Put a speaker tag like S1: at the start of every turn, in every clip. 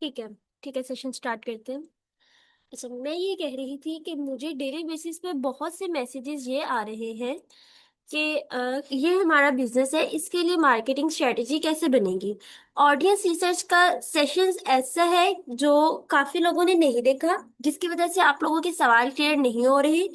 S1: ठीक है। ठीक है, सेशन स्टार्ट करते हैं। अच्छा, मैं ये कह रही थी कि मुझे डेली बेसिस पे बहुत से मैसेजेस ये आ रहे हैं कि ये हमारा बिजनेस है, इसके लिए मार्केटिंग स्ट्रेटेजी कैसे बनेगी। ऑडियंस रिसर्च का सेशंस ऐसा है जो काफी लोगों ने नहीं देखा, जिसकी वजह से आप लोगों के सवाल क्लियर नहीं हो रहे।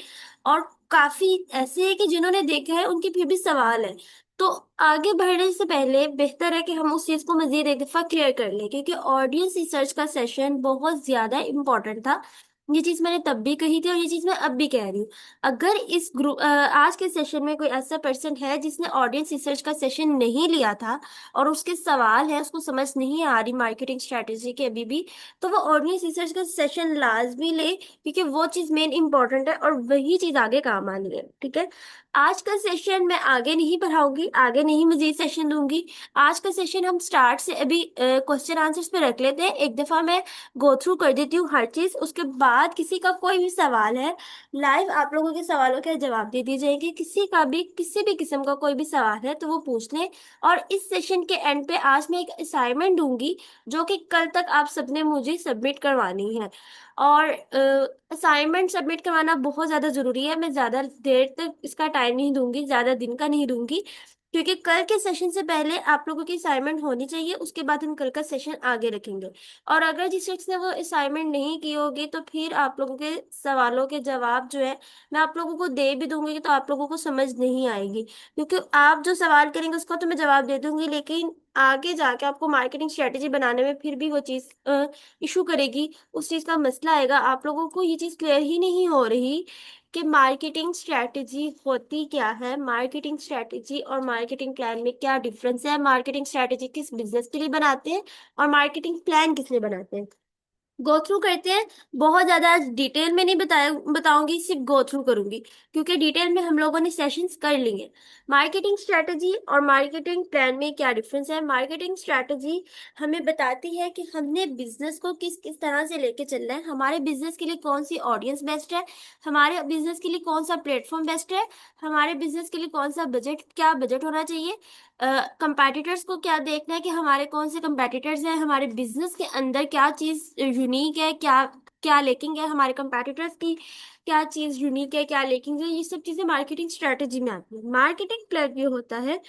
S1: और काफी ऐसे है कि जिन्होंने देखा है उनके फिर भी सवाल है। तो आगे बढ़ने से पहले बेहतर है कि हम उस चीज को मजीद एक दफा क्लियर कर लें, क्योंकि ऑडियंस रिसर्च का सेशन बहुत ज्यादा इम्पोर्टेंट था। ये चीज मैंने तब भी कही थी और ये चीज मैं अब भी कह रही हूँ। अगर इस ग्रुप आज के सेशन में कोई ऐसा पर्सन है जिसने ऑडियंस रिसर्च का सेशन नहीं लिया था और उसके सवाल है, उसको समझ नहीं आ रही मार्केटिंग स्ट्रेटेजी के अभी भी, तो वो ऑडियंस रिसर्च का सेशन लाजमी ले, क्योंकि वो चीज मेन इंपॉर्टेंट है और वही चीज आगे काम आनी है। ठीक है। आज का सेशन मैं आगे नहीं बढ़ाऊंगी, आगे नहीं मजीद सेशन दूंगी। आज का सेशन हम स्टार्ट से अभी क्वेश्चन आंसर्स पे रख लेते हैं। एक दफा मैं गो थ्रू कर देती हूँ हर चीज, उसके बाद किसी का कोई भी सवाल है, लाइव आप लोगों के सवालों के जवाब दे दिए जाएंगे। किसी का भी किसी भी किस्म का कोई भी सवाल है तो वो पूछ लें। और इस सेशन के एंड पे आज मैं एक असाइनमेंट दूंगी जो कि कल तक आप सबने मुझे सबमिट करवानी है। और असाइनमेंट सबमिट करवाना बहुत ज़्यादा ज़रूरी है। मैं ज़्यादा देर तक इसका टाइम नहीं दूंगी, ज़्यादा दिन का नहीं दूंगी, क्योंकि कल के सेशन से पहले आप लोगों की असाइनमेंट होनी चाहिए। उसके बाद हम कल का सेशन आगे रखेंगे। और अगर जिस शख्स ने वो असाइनमेंट नहीं की होगी तो फिर आप लोगों के सवालों के जवाब जो है मैं आप लोगों को दे भी दूंगी तो आप लोगों को समझ नहीं आएगी, क्योंकि आप जो सवाल करेंगे उसको तो मैं जवाब दे दूंगी, लेकिन आगे जाके आपको मार्केटिंग स्ट्रेटेजी बनाने में फिर भी वो चीज़ इशू करेगी। उस चीज का मसला आएगा। आप लोगों को ये चीज क्लियर ही नहीं हो रही कि मार्केटिंग स्ट्रेटेजी होती क्या है, मार्केटिंग स्ट्रेटेजी और मार्केटिंग प्लान में क्या डिफरेंस है, मार्केटिंग स्ट्रेटेजी किस बिजनेस के लिए बनाते हैं और मार्केटिंग प्लान किस लिए बनाते हैं। गो थ्रू करते हैं। बहुत ज्यादा डिटेल में नहीं बताऊंगी, सिर्फ गो थ्रू करूंगी, क्योंकि डिटेल में हम लोगों ने सेशंस कर लिए। मार्केटिंग स्ट्रेटजी और मार्केटिंग प्लान में क्या डिफरेंस है। मार्केटिंग स्ट्रेटजी हमें बताती है कि हमने बिजनेस को किस किस तरह से लेके चलना है, हमारे बिजनेस के लिए कौन सी ऑडियंस बेस्ट है, हमारे बिजनेस के लिए कौन सा प्लेटफॉर्म बेस्ट है, हमारे बिजनेस के लिए कौन सा बजट, क्या बजट होना चाहिए, कंपेटिटर्स को क्या देखना है कि हमारे कौन से कंपेटिटर्स हैं, हमारे बिजनेस के अंदर क्या चीज यूनिक है, क्या क्या लेकिंग है, हमारे कंपेटिटर्स की क्या चीज यूनिक है, क्या लेकिंग है। ये सब चीजें मार्केटिंग स्ट्रेटेजी में आती है। मार्केटिंग प्लान ये होता है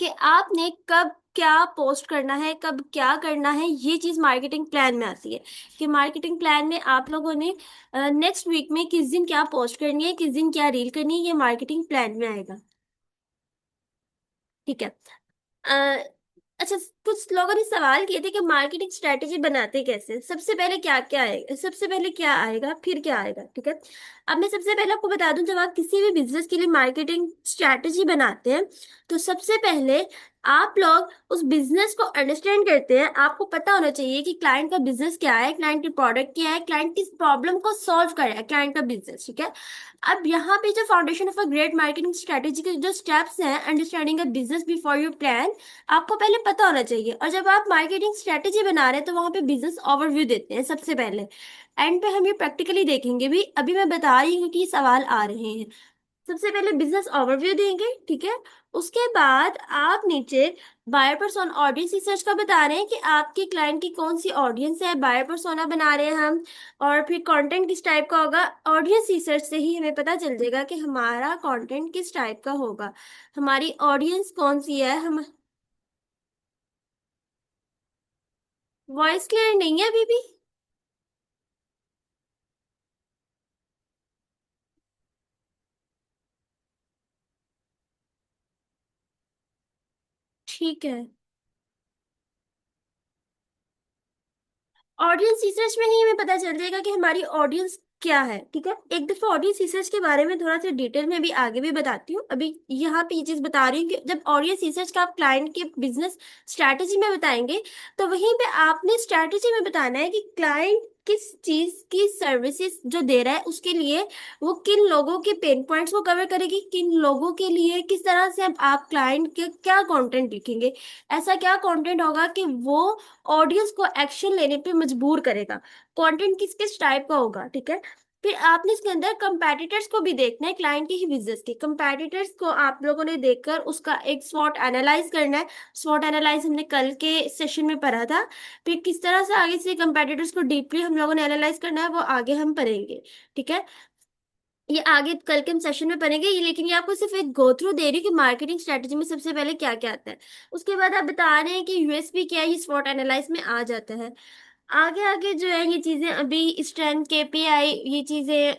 S1: कि आपने कब क्या पोस्ट करना है, कब क्या करना है, ये चीज मार्केटिंग प्लान में आती है। कि मार्केटिंग प्लान में आप लोगों ने नेक्स्ट वीक में किस दिन क्या पोस्ट करनी है, किस दिन क्या रील करनी है, ये मार्केटिंग प्लान में आएगा। ठीक है। अ, अच्छा, कुछ लोगों ने सवाल किए थे कि मार्केटिंग स्ट्रेटेजी बनाते कैसे, सबसे पहले क्या क्या आएगा, सबसे पहले क्या आएगा फिर क्या आएगा। ठीक है। अब मैं सबसे पहले आपको बता दूं, जब आप किसी भी बिजनेस के लिए मार्केटिंग स्ट्रेटेजी बनाते हैं तो सबसे पहले आप लोग उस बिजनेस को अंडरस्टैंड करते हैं। आपको पता होना चाहिए कि क्लाइंट का बिजनेस क्या है, क्लाइंट की प्रोडक्ट क्या है, क्लाइंट किस प्रॉब्लम को सॉल्व कर रहा है, क्लाइंट का बिजनेस। ठीक है। अब यहाँ पे जो foundation of a great marketing strategy के जो स्टेप्स हैं, understanding a business before you plan, आपको पहले पता होना चाहिए। और जब आप मार्केटिंग स्ट्रेटेजी बना रहे हैं तो वहां पे बिजनेस ओवरव्यू देते हैं सबसे पहले। एंड पे हम ये प्रैक्टिकली देखेंगे भी, अभी मैं बता रही हूँ कि ये सवाल आ रहे हैं। सबसे पहले बिजनेस ओवरव्यू देंगे। ठीक है। उसके बाद आप नीचे बायर पर्सोना ऑडियंस रिसर्च का बता रहे हैं कि आपके क्लाइंट की कौन सी ऑडियंस है, बायर पर्सोना बना रहे हैं हम। और फिर कंटेंट किस टाइप का होगा, ऑडियंस रिसर्च से ही हमें पता चल जाएगा कि हमारा कंटेंट किस टाइप का होगा, हमारी ऑडियंस कौन सी है। हम वॉइस क्लियर नहीं है अभी भी। ठीक है। ऑडियंस रिसर्च में ही हमें पता चल जाएगा कि हमारी ऑडियंस क्या है। ठीक है। एक दफा ऑडियंस रिसर्च के बारे में थोड़ा सा डिटेल में भी आगे भी बताती हूँ। अभी यहाँ पे ये चीज बता रही हूँ कि जब ऑडियंस रिसर्च का आप क्लाइंट के बिजनेस स्ट्रैटेजी में बताएंगे तो वहीं पे आपने स्ट्रैटेजी में बताना है कि क्लाइंट किस चीज की सर्विसेज जो दे रहा है उसके लिए वो किन लोगों के पेन पॉइंट्स को कवर करेगी, किन लोगों के लिए किस तरह से आप क्लाइंट के क्या कंटेंट लिखेंगे। ऐसा क्या कंटेंट होगा कि वो ऑडियंस को एक्शन लेने पे मजबूर करेगा। कंटेंट किस किस टाइप का होगा। ठीक है। फिर आपने इसके अंदर कंपैटिटर्स को भी देखना है, क्लाइंट के ही बिजनेस के कंपैटिटर्स को आप लोगों ने देखकर उसका एक स्वॉट एनालाइज करना है। स्वॉट एनालाइज हमने कल के सेशन में पढ़ा था। फिर किस तरह से आगे से कंपैटिटर्स को डीपली हम लोगों ने एनालाइज करना है वो आगे हम पढ़ेंगे। ठीक है, ये आगे कल के हम सेशन में पढ़ेंगे ये, लेकिन ये आपको सिर्फ एक गो थ्रू दे रही हूँ कि मार्केटिंग स्ट्रेटजी में सबसे पहले क्या क्या आता है। उसके बाद आप बता रहे हैं कि यूएसपी क्या है, ये स्वॉट एनालाइज में आ जाता है। आगे आगे जो है ये चीजें अभी स्ट्रेंथ केपीआई ये चीजें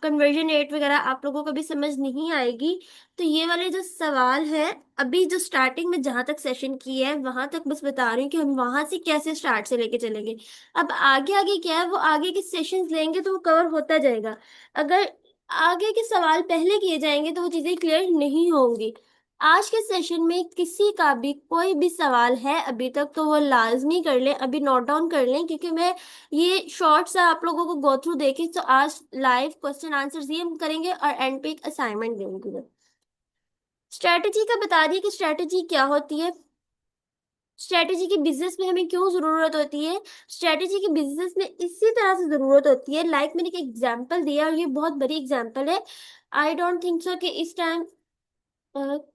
S1: कन्वर्जन रेट वगैरह आप लोगों को भी समझ नहीं आएगी। तो ये वाले जो सवाल है, अभी जो स्टार्टिंग में जहां तक सेशन की है वहां तक बस बता रही हूँ कि हम वहां से कैसे स्टार्ट से लेके चलेंगे। अब आगे आगे क्या है वो आगे के सेशंस लेंगे तो वो कवर होता जाएगा। अगर आगे के सवाल पहले किए जाएंगे तो वो चीजें क्लियर नहीं होंगी। आज के सेशन में किसी का भी कोई भी सवाल है अभी तक तो वो लाजमी कर लें, अभी नोट डाउन कर लें, क्योंकि मैं ये शॉर्ट सा आप लोगों को गो थ्रू देखे तो आज लाइव क्वेश्चन आंसर्स ये हम करेंगे और एंड पे एक असाइनमेंट देंगे। स्ट्रेटेजी का बता दिए कि स्ट्रेटेजी क्या होती है, स्ट्रेटेजी की बिजनेस में हमें क्यों जरूरत होती है। स्ट्रेटेजी की बिजनेस में इसी तरह से जरूरत होती है, लाइक मैंने एक एग्जांपल दिया और ये बहुत बड़ी एग्जांपल है। आई डोंट थिंक सो कि इस टाइम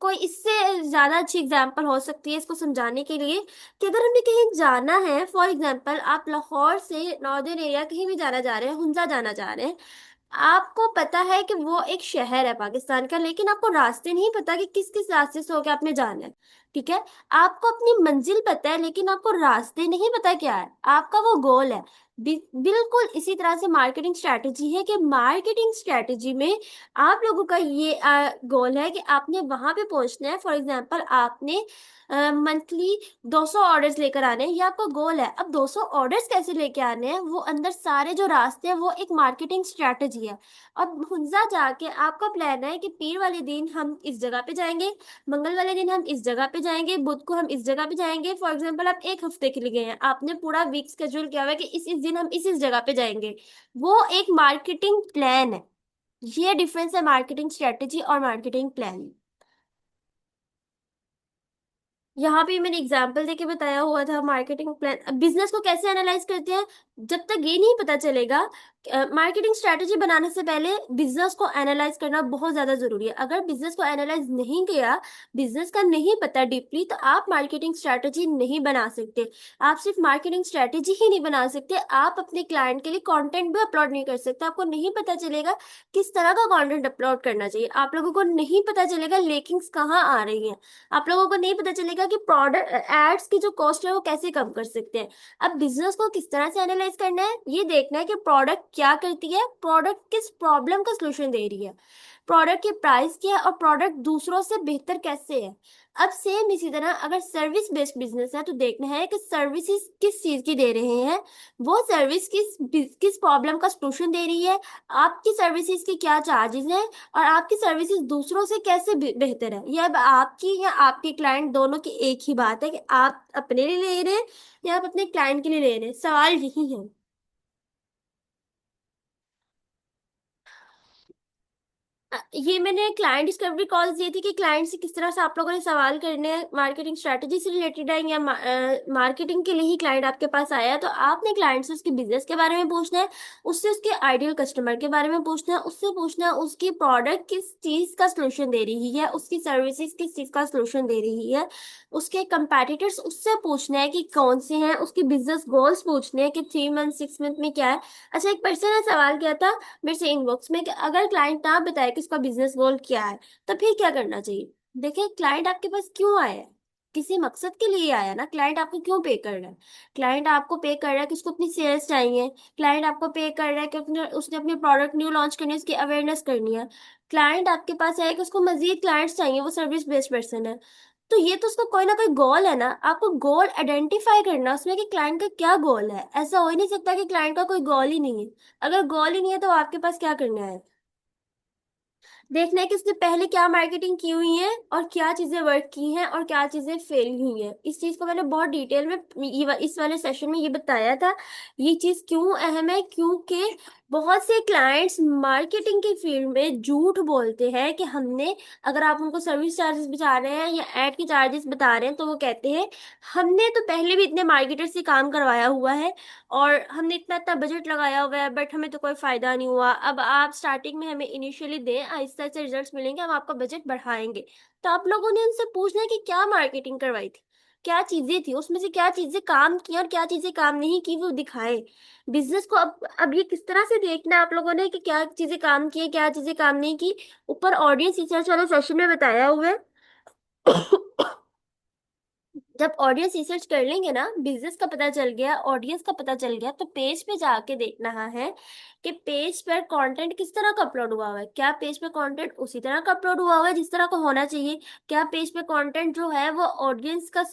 S1: कोई इससे ज्यादा अच्छी एग्जाम्पल हो सकती है इसको समझाने के लिए, कि अगर हमें कहीं जाना है, फॉर एग्जाम्पल आप लाहौर से नॉर्दर्न एरिया कहीं भी जाना चाह रहे हैं, हुंजा जाना चाह रहे हैं, आपको पता है कि वो एक शहर है पाकिस्तान का, लेकिन आपको रास्ते नहीं पता कि किस किस रास्ते से होकर आपने जाना है। ठीक है, आपको अपनी मंजिल पता है लेकिन आपको रास्ते नहीं पता क्या है, आपका वो गोल है। बिल्कुल इसी तरह से मार्केटिंग स्ट्रेटेजी है कि मार्केटिंग स्ट्रेटेजी में आप लोगों का ये गोल है कि आपने वहां पे पहुंचना है। फॉर एग्जांपल आपने मंथली 200 ऑर्डर्स लेकर आने हैं, ये आपका गोल है। अब 200 ऑर्डर्स कैसे लेके आने हैं, वो अंदर सारे जो रास्ते हैं वो एक मार्केटिंग स्ट्रेटेजी है। अब हुंजा जाके आपका प्लान है कि पीर वाले दिन हम इस जगह पे जाएंगे, मंगल वाले दिन हम इस जगह पे जाएंगे, बुध को हम इस जगह पे जाएंगे। फॉर एग्जांपल आप एक हफ्ते के लिए गए हैं, आपने पूरा वीक स्केड्यूल किया हुआ है कि इस दिन हम इस जगह पे जाएंगे। वो एक मार्केटिंग प्लान है। ये डिफरेंस है मार्केटिंग स्ट्रेटेजी और मार्केटिंग प्लान। यहाँ पे मैंने एग्जाम्पल देके बताया हुआ था मार्केटिंग प्लान। बिजनेस को कैसे एनालाइज करते हैं, जब तक ये नहीं पता चलेगा, मार्केटिंग स्ट्रेटेजी बनाने से पहले बिजनेस को एनालाइज करना बहुत ज्यादा जरूरी है। अगर बिजनेस को एनालाइज नहीं किया, बिजनेस का नहीं पता डीपली, तो आप मार्केटिंग स्ट्रेटेजी नहीं बना सकते। आप सिर्फ मार्केटिंग स्ट्रेटेजी ही नहीं बना सकते, आप अपने क्लाइंट के लिए कंटेंट भी अपलोड नहीं कर सकते। आपको नहीं पता चलेगा किस तरह का कंटेंट अपलोड करना चाहिए, आप लोगों को नहीं पता चलेगा लिंक्स कहाँ आ रही हैं, आप लोगों को नहीं पता चलेगा कि प्रोडक्ट एड्स की जो कॉस्ट है वो कैसे कम कर सकते हैं। अब बिजनेस को किस तरह से एनालाइज करना है, ये देखना है कि प्रोडक्ट क्या करती है, प्रोडक्ट किस प्रॉब्लम का सलूशन दे रही है, प्रोडक्ट की प्राइस क्या है और प्रोडक्ट दूसरों से बेहतर कैसे है। अब सेम इसी तरह अगर सर्विस बेस्ड बिजनेस है तो देखना है कि सर्विसेज किस चीज की दे रहे हैं, वो सर्विस किस किस प्रॉब्लम का सलूशन दे रही है, आपकी सर्विसेज के क्या चार्जेस हैं, और आपकी सर्विसेज दूसरों से कैसे बेहतर है। ये अब आपकी या आपके क्लाइंट दोनों की एक ही बात है कि आप अपने लिए ले रहे हैं या आप अपने क्लाइंट के लिए ले रहे हैं, सवाल यही है। ये मैंने क्लाइंट डिस्कवरी कॉल्स दी थी कि क्लाइंट से किस तरह से आप लोगों ने सवाल करने हैं, मार्केटिंग स्ट्रेटजी से रिलेटेड है या मार्केटिंग के लिए ही क्लाइंट आपके पास आया है, तो आपने क्लाइंट से उसके बिजनेस के बारे में पूछना है, उससे उसके आइडियल कस्टमर के बारे में पूछना है, उससे पूछना है उसकी प्रोडक्ट किस चीज का सोल्यूशन दे रही है, उसकी सर्विसेज किस चीज का सोल्यूशन दे रही है, उसके कंपेटिटर्स उससे पूछना है कि कौन से हैं, उसकी बिजनेस गोल्स पूछने हैं कि 3 मंथ 6 मंथ में क्या है। अच्छा, एक पर्सन ने सवाल किया था मेरे से इनबॉक्स में कि अगर क्लाइंट ना बताए कि उसका बिजनेस गोल क्या है तो फिर क्या करना चाहिए। देखिए, क्लाइंट आपके पास क्यों आया है, किसी मकसद के लिए आया ना। क्लाइंट आपको क्यों पे कर रहा है, क्लाइंट आपको पे कर रहा है कि उसको अपनी सेल्स चाहिए, क्लाइंट आपको पे कर रहा है कि उसने अपने प्रोडक्ट न्यू लॉन्च करनी है, उसकी अवेयरनेस करनी है। क्लाइंट आपके पास है कि उसको मजीद क्लाइंट्स चाहिए, वो सर्विस बेस्ड पर्सन है। तो ये तो उसका कोई ना कोई गोल है ना, आपको गोल आइडेंटिफाई करना उसमें कि क्लाइंट का क्या गोल है। ऐसा हो ही नहीं सकता कि क्लाइंट का कोई गोल ही नहीं है। अगर गोल ही नहीं है तो आपके पास क्या करना है। देखना है कि उसने पहले क्या मार्केटिंग की हुई है और क्या चीजें वर्क की हैं और क्या चीजें फेल हुई हैं। इस चीज को मैंने बहुत डिटेल में इस वाले सेशन में ये बताया था। ये चीज क्यों अहम है, क्योंकि बहुत से क्लाइंट्स मार्केटिंग की फील्ड में झूठ बोलते हैं कि हमने, अगर आप उनको सर्विस चार्जेस बता रहे हैं या एड के चार्जेस बता रहे हैं तो वो कहते हैं हमने तो पहले भी इतने मार्केटर से काम करवाया हुआ है और हमने इतना इतना बजट लगाया हुआ है, बट हमें तो कोई फायदा नहीं हुआ। अब आप स्टार्टिंग में हमें इनिशियली दें, आहिस्ता आहिस्ता रिजल्ट्स मिलेंगे, हम आपका बजट बढ़ाएंगे। तो आप लोगों ने उनसे पूछना है कि क्या मार्केटिंग करवाई थी, क्या चीजें थी उसमें से, क्या चीजें काम की और क्या चीजें काम नहीं की, वो दिखाएं। बिजनेस को अब ये किस तरह से देखना है आप लोगों ने कि क्या चीजें काम की है क्या चीजें काम नहीं की। ऊपर ऑडियंस रिसर्च वाले सेशन में बताया हुआ है। जब ऑडियंस रिसर्च कर लेंगे ना, बिजनेस का पता चल गया, ऑडियंस का पता चल गया, तो पेज पे जाके देखना है कि पेज पर कंटेंट किस तरह का अपलोड हुआ हुआ है। क्या पेज पे कंटेंट उसी तरह का अपलोड हुआ हुआ है जिस तरह का होना चाहिए? क्या पेज पे कंटेंट जो है वो ऑडियंस का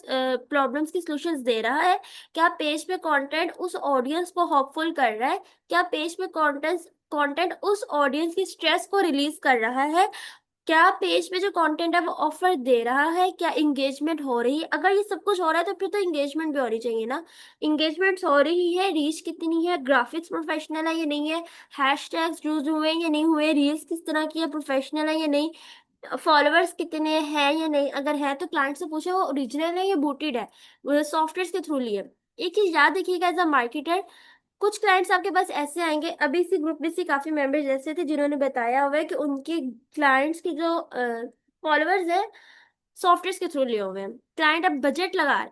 S1: प्रॉब्लम्स की सॉल्यूशंस दे रहा है? क्या पेज पे कंटेंट उस ऑडियंस को होपफुल कर रहा है? क्या पेज पे कंटेंट कंटेंट उस ऑडियंस की स्ट्रेस को रिलीज कर रहा है? क्या पेज पे जो कंटेंट है वो ऑफर दे रहा है? क्या इंगेजमेंट हो रही है? अगर ये सब कुछ हो रहा है तो फिर तो इंगेजमेंट भी होनी चाहिए ना। इंगेजमेंट हो रही है, रीच कितनी है, ग्राफिक्स प्रोफेशनल है या नहीं है, हैशटैग्स यूज हुए या नहीं हुए, रील्स किस तरह की है, प्रोफेशनल है या नहीं, फॉलोअर्स कितने हैं या नहीं, अगर है तो क्लाइंट से पूछे वो ओरिजिनल है या बूटेड है, सॉफ्टवेयर के थ्रू लिए। एक चीज याद रखिएगा, एज अ मार्केटर कुछ क्लाइंट्स आपके पास ऐसे आएंगे, अभी इसी ग्रुप में से काफी मेंबर्स ऐसे थे जिन्होंने बताया हुआ है कि उनके क्लाइंट्स की जो फॉलोअर्स है सॉफ्टवेयर के थ्रू लिए हुए हैं। क्लाइंट अब बजट लगा रहा है,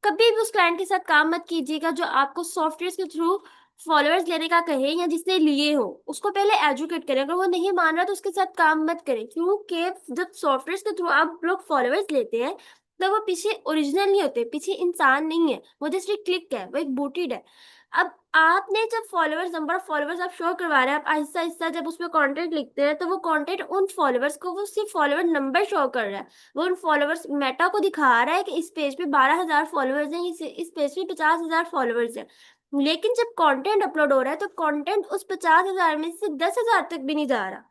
S1: कभी भी उस क्लाइंट के साथ काम मत कीजिएगा जो आपको सॉफ्टवेयर के थ्रू फॉलोअर्स लेने का कहे या जिसने लिए हो। उसको पहले एजुकेट करें, अगर वो नहीं मान रहा तो उसके साथ काम मत करें, क्योंकि जब सॉफ्टवेयर के थ्रू आप लोग फॉलोअर्स लेते हैं तो वो पीछे ओरिजिनल नहीं होते, पीछे इंसान नहीं है, वो जस्ट एक क्लिक है, वो एक बूटेड है। अब आपने जब फॉलोअर्स, नंबर ऑफ फॉलोअर्स आप शो करवा रहे हैं, आप आहिस्ता आहिस्ता जब उसमें कंटेंट लिखते हैं तो वो कंटेंट उन फॉलोअर्स को वो सिर्फ फॉलोअर नंबर शो कर रहा है। वो उन फॉलोअर्स मेटा को दिखा रहा है कि इस पेज पे 12,000 फॉलोअर्स हैं, इस पेज पे 50,000 फॉलोअर्स हैं। लेकिन जब कंटेंट अपलोड हो रहा है तो कंटेंट उस 50,000 में से 10,000 तक भी नहीं जा रहा।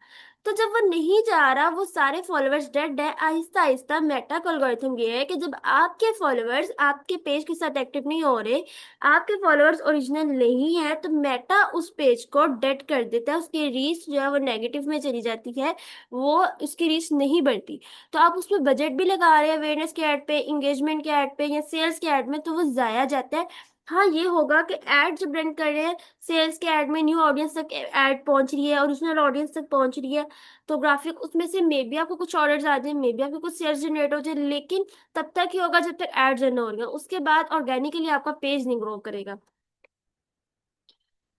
S1: तो जब वो नहीं जा रहा, वो सारे फॉलोअर्स डेड है, आहिस्ता आहिस्ता मेटा का एल्गोरिथम ये है कि जब आपके फॉलोअर्स आपके पेज के साथ एक्टिव नहीं हो रहे, आपके फॉलोअर्स ओरिजिनल नहीं है, तो मेटा उस पेज को डेड कर देता है, उसकी रीच जो है वो नेगेटिव में चली जाती है, वो उसकी रीच नहीं बढ़ती। तो आप उसमें बजट भी लगा रहे हैं अवेयरनेस के ऐड पे, इंगेजमेंट के ऐड पे या सेल्स के ऐड में, तो वो जाया जाता है। हाँ ये होगा कि ऐड जब रन कर रहे हैं, सेल्स के ऐड में न्यू ऑडियंस तक ऐड पहुंच रही है, ओरिजिनल ऑडियंस तक पहुंच रही है, तो ग्राफिक उसमें से मे बी आपको कुछ ऑर्डर्स आ जाए, मे बी आपको कुछ सेल्स जनरेट हो जाए, लेकिन तब तक ही होगा जब तक एड रन हो रही है, उसके बाद ऑर्गेनिकली आपका पेज नहीं ग्रो करेगा।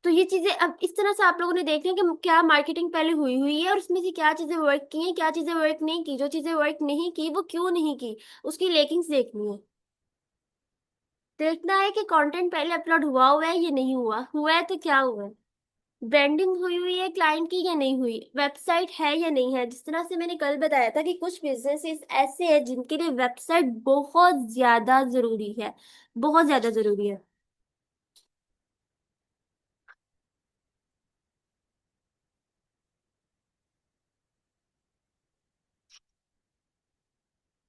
S1: तो ये चीजें अब इस तरह से आप लोगों ने देखना है कि क्या मार्केटिंग पहले हुई हुई है और उसमें से क्या चीजें वर्क की हैं, क्या चीजें वर्क नहीं की, जो चीजें वर्क नहीं की वो क्यों नहीं की, उसकी लेकिंग्स देखनी है। देखना है कि कंटेंट पहले अपलोड हुआ हुआ है या नहीं हुआ, हुआ है तो क्या हुआ है, ब्रांडिंग हुई हुई है क्लाइंट की या नहीं हुई, वेबसाइट है या नहीं है। जिस तरह से मैंने कल बताया था कि कुछ बिजनेसेस ऐसे हैं जिनके लिए वेबसाइट बहुत ज्यादा जरूरी है, बहुत ज्यादा जरूरी है।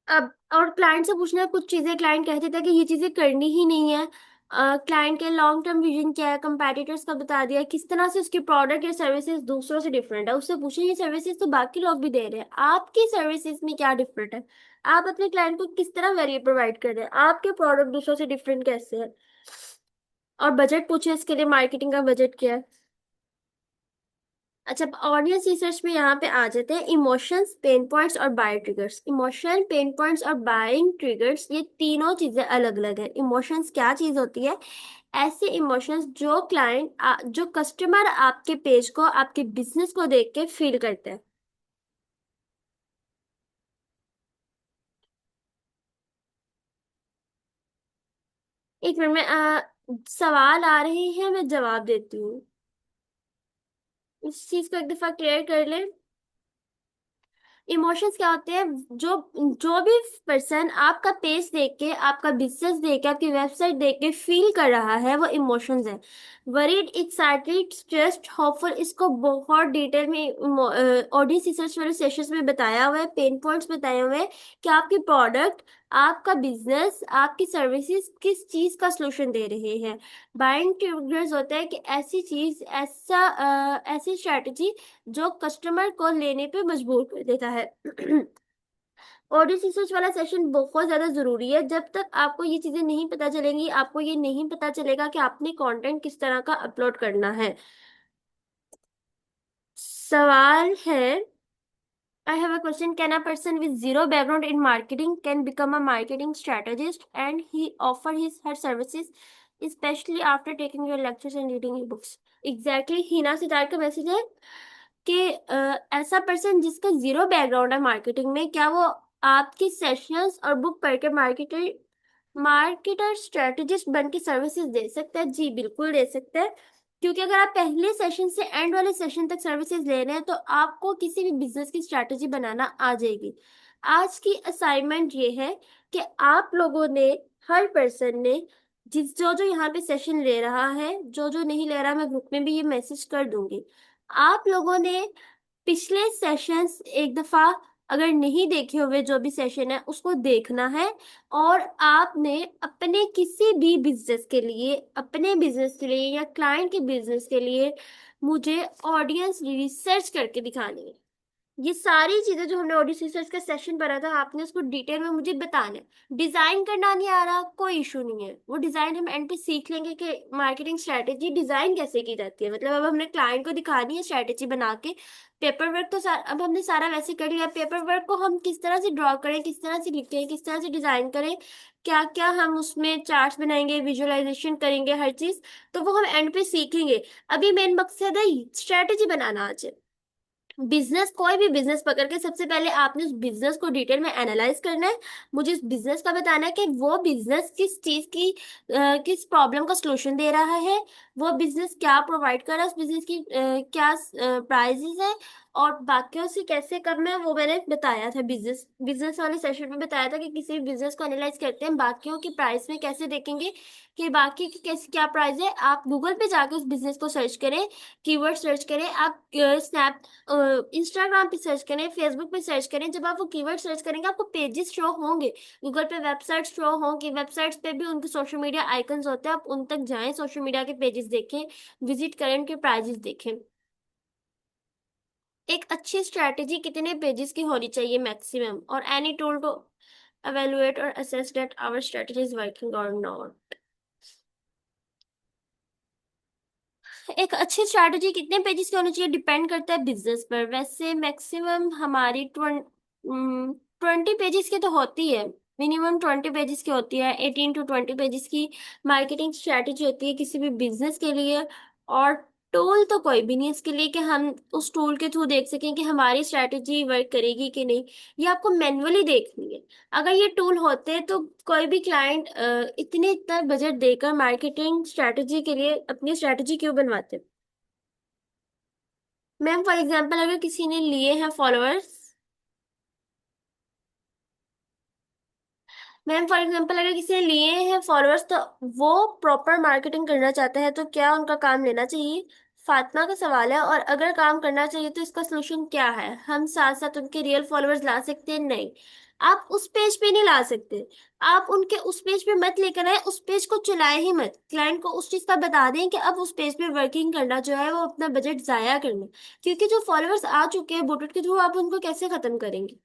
S1: अब और क्लाइंट से पूछना है, कुछ चीजें क्लाइंट कहते थे कि ये चीजें करनी ही नहीं है। क्लाइंट के लॉन्ग टर्म विजन क्या है, कंपेटिटर्स का बता दिया, किस तरह से उसकी प्रोडक्ट या सर्विसेज दूसरों से डिफरेंट है, उससे पूछे ये सर्विसेज तो बाकी लोग भी दे रहे हैं, आपकी सर्विसेज में क्या डिफरेंट है, आप अपने क्लाइंट को किस तरह वैल्यू प्रोवाइड कर रहे हैं, आपके प्रोडक्ट दूसरों से डिफरेंट कैसे है। और बजट पूछे इसके लिए, मार्केटिंग का बजट क्या है। अच्छा, ऑडियंस रिसर्च में यहाँ पे आ जाते हैं इमोशंस, पेन पॉइंट्स और buy triggers. Emotion, pain points और बाइंग ट्रिगर्स, ये तीनों चीजें अलग अलग है। इमोशंस क्या चीज होती है? ऐसे इमोशंस जो जो कस्टमर आपके पेज को, आपके बिजनेस को देख के फील करते हैं। एक मिनट में सवाल आ रहे हैं, मैं जवाब देती हूँ। इस चीज को एक दफा क्लियर कर ले। इमोशंस क्या होते हैं? जो जो भी पर्सन आपका पेज देख के, आपका बिजनेस देख के, आपकी वेबसाइट देख के फील कर रहा है, वो इमोशंस है। वरीड, एक्साइटेड, स्ट्रेस्ड, होपफुल, इसको बहुत डिटेल में ऑडियंस रिसर्च वाले सेशंस में बताया हुआ है, पेन पॉइंट्स बताए हुए हैं कि आपकी प्रोडक्ट, आपका बिजनेस, आपकी सर्विसेज किस चीज का सोल्यूशन दे रहे हैं। बाइंग ट्रिगर्स होता है कि ऐसी चीज, ऐसी स्ट्रेटजी जो कस्टमर को लेने पे मजबूर कर देता है। ऑडियंस रिसर्च वाला सेशन बहुत ज्यादा जरूरी है। जब तक आपको ये चीजें नहीं पता चलेंगी, आपको ये नहीं पता चलेगा कि आपने कंटेंट किस तरह का अपलोड करना है। सवाल है, I have a question. Can a person with zero background in marketing can become a marketing strategist and he offer his her services, especially after taking your lectures and reading your books? Exactly, Hina sitar का message है कि ऐसा person जिसका zero background है marketing में, क्या वो आपकी सेशंस और बुक पढ़ के मार्केटर मार्केटर स्ट्रेटेजिस्ट बन के सर्विसेज दे सकता है? जी बिल्कुल दे सकता है। क्योंकि अगर आप पहले सेशन से एंड वाले सेशन तक सर्विसेज ले रहे हैं तो आपको किसी भी बिजनेस की स्ट्रेटेजी बनाना आ जाएगी। आज की असाइनमेंट ये है कि आप लोगों ने, हर पर्सन ने, जिस जो जो यहाँ पे सेशन ले रहा है, जो जो नहीं ले रहा, मैं ग्रुप में भी ये मैसेज कर दूंगी। आप लोगों ने पिछले सेशंस एक दफा अगर नहीं देखे हुए, जो भी सेशन है उसको देखना है। और आपने अपने किसी भी बिजनेस के लिए, अपने बिजनेस के लिए या क्लाइंट के बिजनेस के लिए मुझे ऑडियंस रिसर्च करके दिखानी है। ये सारी चीजें जो हमने ऑडियो रिसर्च का सेशन पढ़ा था, आपने उसको डिटेल में मुझे बताना है। डिजाइन करना नहीं आ रहा, कोई इशू नहीं है, वो डिजाइन हम एंड पे सीख लेंगे कि मार्केटिंग स्ट्रेटेजी डिजाइन कैसे की जाती है। मतलब अब हमने क्लाइंट को दिखानी है स्ट्रेटेजी बना के। पेपर वर्क तो अब हमने सारा वैसे कर लिया। पेपर वर्क को हम किस तरह से ड्रॉ करें, किस तरह से लिखें, किस तरह से डिजाइन करें, क्या क्या हम उसमें चार्ट्स बनाएंगे, विजुअलाइजेशन करेंगे, हर चीज तो वो हम एंड पे सीखेंगे। अभी मेन मकसद है स्ट्रेटेजी बनाना आज। बिजनेस, कोई भी बिजनेस पकड़ के सबसे पहले आपने उस बिजनेस को डिटेल में एनालाइज करना है। मुझे उस बिजनेस का बताना है कि वो बिजनेस किस चीज की, किस प्रॉब्लम का सलूशन दे रहा है, वो बिजनेस क्या प्रोवाइड कर रहा है, उस बिजनेस की क्या प्राइजेस है, और बाकियों से कैसे करना है वो मैंने बताया था। बिजनेस बिजनेस वाले सेशन में बताया था कि किसी भी बिजनेस को एनालाइज करते हैं बाकियों की प्राइस में कैसे देखेंगे कि बाकी की कैसे क्या प्राइस है। आप गूगल पे जाके उस बिजनेस को सर्च करें, कीवर्ड सर्च करें, आप स्नैप इंस्टाग्राम पे सर्च करें, फेसबुक पे सर्च करें। जब आप वो कीवर्ड सर्च करेंगे आपको पेजेस शो होंगे, गूगल पे वेबसाइट शो होंगी। वेबसाइट्स पे भी उनके सोशल मीडिया आइकन्स होते हैं, आप उन तक जाएं, सोशल मीडिया के पेजेस देखें, विजिट करें, उनके प्राइजेस देखें। एक अच्छी स्ट्रैटेजी कितने पेजेस की होनी चाहिए मैक्सिमम, और any tool to evaluate or assess that our strategy is working or not? एक अच्छी स्ट्रैटेजी कितने पेजेस की होनी चाहिए डिपेंड करता है बिजनेस पर। वैसे मैक्सिमम हमारी 20 पेजेस की तो होती है, मिनिमम 20 पेजेस की होती है, 18 to 20 पेजेस की मार्केटिंग स्ट्रैटेजी होती है किसी भी बिजनेस के लिए। और टूल तो कोई भी नहीं है इसके लिए कि हम उस टूल के थ्रू देख सकें कि हमारी स्ट्रैटेजी वर्क करेगी कि नहीं। ये आपको मैन्युअली देखनी है। अगर ये टूल होते तो कोई भी क्लाइंट इतना बजट देकर मार्केटिंग स्ट्रैटेजी के लिए अपनी स्ट्रैटेजी क्यों बनवाते? मैम फॉर एग्जांपल अगर किसी ने लिए हैं फॉलोअर्स, मैम फॉर एग्जांपल अगर किसी ने लिए हैं फॉलोअर्स तो वो प्रॉपर मार्केटिंग करना चाहता है, तो क्या उनका काम लेना चाहिए? फातिमा का सवाल है। और अगर काम करना चाहिए तो इसका सोल्यूशन क्या है? हम साथ साथ उनके रियल फॉलोअर्स ला सकते हैं? नहीं, आप उस पेज पे नहीं ला सकते। आप उनके उस पेज पे मत लेकर आए, उस पेज को चलाए ही मत। क्लाइंट को उस चीज का बता दें कि अब उस पेज पे वर्किंग करना जो है वो अपना बजट जाया करना। क्योंकि जो फॉलोअर्स आ चुके हैं बूटेड के थ्रू, आप उनको कैसे खत्म करेंगे?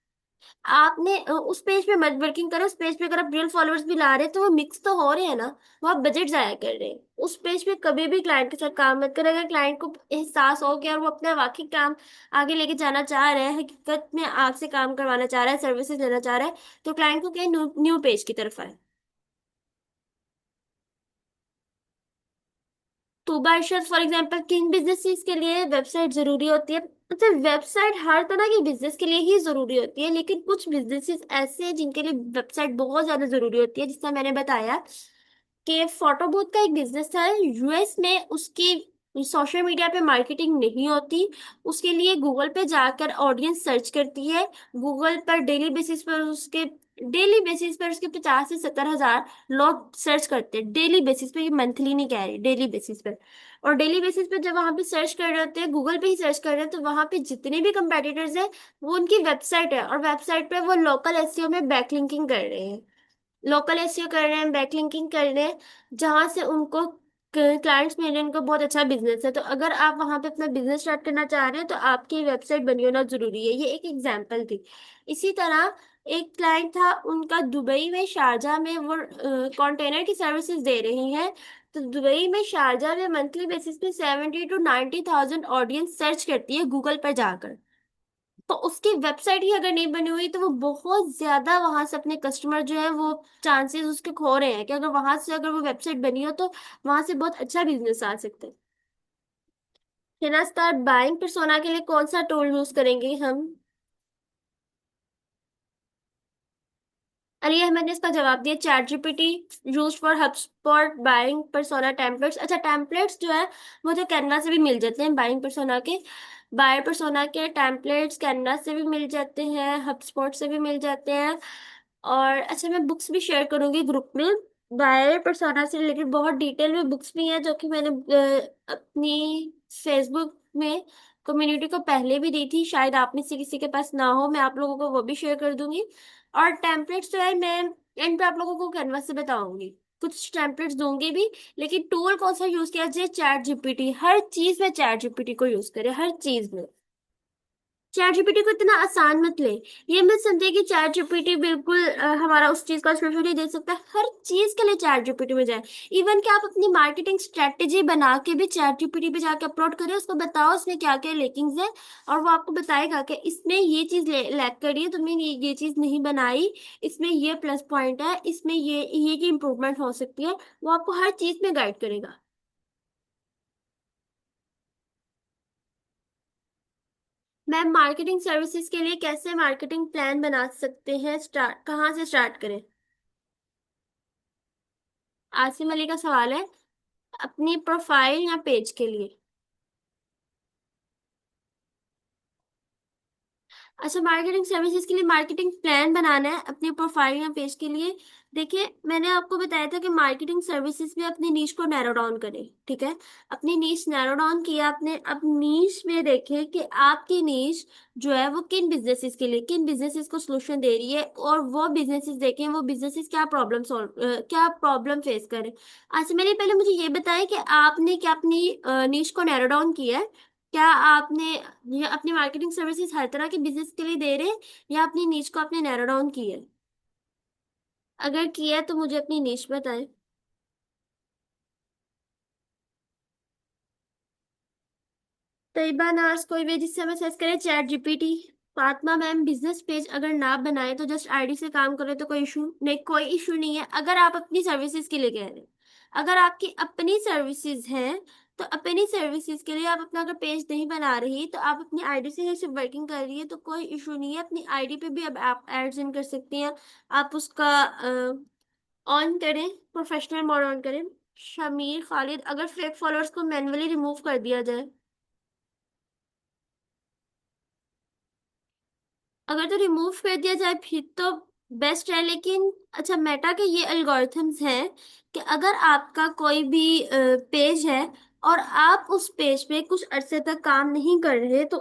S1: आपने उस पेज पे मत वर्किंग करो। उस पेज पे अगर आप रियल फॉलोअर्स भी ला रहे हैं तो वो मिक्स तो हो रहे हैं ना, वो आप बजट जाया कर रहे हैं। उस पेज पे कभी भी क्लाइंट के साथ काम मत करें। अगर क्लाइंट को एहसास हो गया और वो अपना वाकई काम आगे लेके जाना चाह रहा है, हकीकत में आपसे काम करवाना चाह रहा है, सर्विसेज लेना चाह रहा है, तो क्लाइंट को कहीं न्यू पेज की तरफ आए। तूबा इरशाद फॉर एग्जांपल, किन बिजनेसेस के लिए वेबसाइट जरूरी होती है? मतलब वेबसाइट हर तरह के बिजनेस के लिए ही जरूरी होती है, लेकिन कुछ बिजनेसेस ऐसे हैं जिनके लिए वेबसाइट बहुत ज्यादा जरूरी होती है। जिसका मैंने बताया कि फोटो बूथ का एक बिजनेस था यूएस में, उसकी सोशल मीडिया पे मार्केटिंग नहीं होती, उसके लिए गूगल पे जाकर ऑडियंस सर्च करती है। गूगल पर डेली बेसिस पर उसके 50 से 70 हजार लोग सर्च करते हैं, डेली बेसिस पे, ये मंथली नहीं कह रही, डेली बेसिस पे। और डेली बेसिस पे जब वहां पे सर्च कर रहे होते हैं, गूगल पे ही सर्च कर रहे हैं, तो वहां पे जितने भी कंपेटिटर्स हैं वो उनकी वेबसाइट है, और वेबसाइट पे वो लोकल एसईओ में बैकलिंकिंग कर रहे हैं। लोकल एसईओ कर रहे हैं, बैकलिंकिंग कर रहे हैं, जहां से उनको क्लाइंट्स मिले, उनको बहुत अच्छा बिजनेस है। तो अगर आप वहां पे अपना बिजनेस स्टार्ट करना चाह रहे हैं तो आपकी वेबसाइट बनी होना जरूरी है। ये एक एग्जांपल थी। इसी तरह एक क्लाइंट था, उनका दुबई में, शारजा में वो कंटेनर की सर्विसेज दे रही हैं। तो दुबई में, शारजा में मंथली बेसिस पे 70 to 90 thousand ऑडियंस सर्च करती है गूगल पर जाकर। तो उसकी वेबसाइट ही अगर नहीं बनी हुई तो वो बहुत ज्यादा वहां से अपने कस्टमर जो है वो चांसेस उसके खो रहे हैं, कि अगर वहां से अगर वो वेबसाइट बनी हो तो वहां से बहुत अच्छा बिजनेस आ सकता है। हिना स्टार्ट बाइंग persona के लिए कौन सा टूल यूज करेंगे हम? अरे मैंने इसका जवाब दिया, chat GPT use for HubSpot buying persona templates. अच्छा, टेम्पलेट्स जो है वो तो कैनवा से भी मिल जाते हैं, बाइंग persona के, बायर persona के टेम्पलेट्स कैनवा से भी मिल जाते हैं, HubSpot से भी मिल जाते हैं। और अच्छा, मैं बुक्स भी शेयर करूंगी ग्रुप में, बायर persona से रिलेटेड बहुत डिटेल में बुक्स भी हैं, जो कि मैंने अपनी फेसबुक में कम्युनिटी को पहले भी दी थी, शायद आप में से किसी के पास ना हो, मैं आप लोगों को वो भी शेयर कर दूंगी। और टेम्पलेट्स जो है मैं एंड पे आप लोगों को कैनवस से बताऊंगी, कुछ टेम्पलेट्स दूंगी भी। लेकिन टूल कौन सा यूज किया जाए? चैट जीपीटी, हर चीज में चैट जीपीटी को यूज करें, हर चीज में। चैट जीपीटी को इतना आसान मत ले, ये मत समझे कि चैट जीपीटी बिल्कुल हमारा उस चीज का सोल्यूशन नहीं दे सकता। हर चीज के लिए चैट जीपीटी में जाए। इवन कि आप अपनी मार्केटिंग स्ट्रेटेजी बना के भी चैट जीपीटी पे जाके अपलोड करें, उसको बताओ इसमें क्या क्या लेकिंग्स है, और वो आपको बताएगा कि इसमें ये चीज लैक करी है, तुमने ये चीज नहीं बनाई, इसमें ये प्लस पॉइंट है, इसमें ये की इम्प्रूवमेंट हो सकती है। वो आपको हर चीज में गाइड करेगा। मैम, मार्केटिंग सर्विसेज के लिए कैसे मार्केटिंग प्लान बना सकते हैं? स्टार्ट कहाँ से स्टार्ट करें? आसिम अली का सवाल है, अपनी प्रोफाइल या पेज के लिए। अच्छा, मार्केटिंग सर्विसेज के लिए मार्केटिंग प्लान बनाना है अपनी प्रोफाइल या पेज के लिए। देखिए, मैंने आपको बताया था कि मार्केटिंग सर्विसेज में अपनी नीश को नैरो डाउन करें, ठीक है? अपनी नीश नैरो डाउन किया आपने, अब नीश में देखें कि आपकी नीश जो है वो किन बिजनेसेस के लिए, किन बिजनेसेस को सोल्यूशन दे रही है, और वो बिजनेसेस देखें, वो बिजनेसेस क्या प्रॉब्लम फेस करें। अच्छा, मैंने पहले मुझे ये बताया कि आपने क्या अपनी नीश को नैरो डाउन किया है? क्या आपने ये अपनी मार्केटिंग सर्विसेज हर तरह के बिजनेस के लिए दे रहे हैं, या अपनी नीच को आपने नैरो डाउन की है? अगर किया है तो मुझे अपनी नीच बताएं। तैयबा नाज, कोई भी जिससे हमें सर्च करें, chat GPT. Fatima ma'am, business page अगर ना बनाए तो जस्ट आईडी से काम करें तो कोई इशू नहीं? कोई इशू नहीं है, अगर आप अपनी सर्विसेज के लिए कह रहे हैं। अगर आपकी अपनी सर्विसेज हैं तो अपनी सर्विसेज के लिए आप अपना अगर पेज नहीं बना रही, तो आप अपनी आईडी से ही सिर्फ वर्किंग कर रही है तो कोई इशू नहीं है। अपनी आईडी पे भी अब आप एड्स इन कर सकती हैं। आप उसका ऑन करें, प्रोफेशनल मोड ऑन करें। शमीर खालिद, अगर फेक फॉलोअर्स को मैन्युअली रिमूव कर दिया जाए, अगर तो रिमूव कर दिया जाए फिर तो बेस्ट है। लेकिन अच्छा, मेटा के ये एल्गोरिथम्स हैं कि अगर आपका कोई भी पेज है और आप उस पेज पे कुछ अरसे तक काम नहीं कर रहे, तो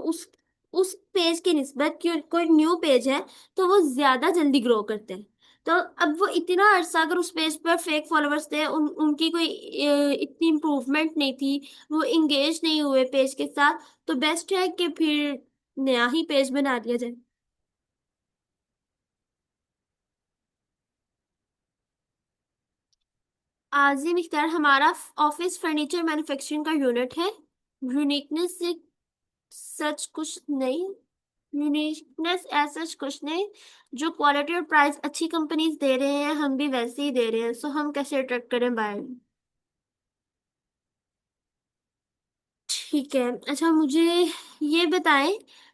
S1: उस पेज की निस्बत कोई न्यू पेज है तो वो ज्यादा जल्दी ग्रो करते हैं। तो अब वो इतना अरसा अगर उस पेज पर फेक फॉलोअर्स थे, उनकी कोई इतनी इम्प्रूवमेंट नहीं थी, वो इंगेज नहीं हुए पेज के साथ, तो बेस्ट है कि फिर नया ही पेज बना दिया जाए। आजिम इख्तियार, हमारा ऑफिस फर्नीचर मैन्युफैक्चरिंग का यूनिट है। यूनिकनेस से सच कुछ नहीं, यूनिकनेस ऐसा सच कुछ नहीं। जो क्वालिटी और प्राइस अच्छी कंपनीज दे रहे हैं, हम भी वैसे ही दे रहे हैं, सो हम कैसे अट्रैक्ट करें बायर? ठीक है। अच्छा, मुझे ये बताएं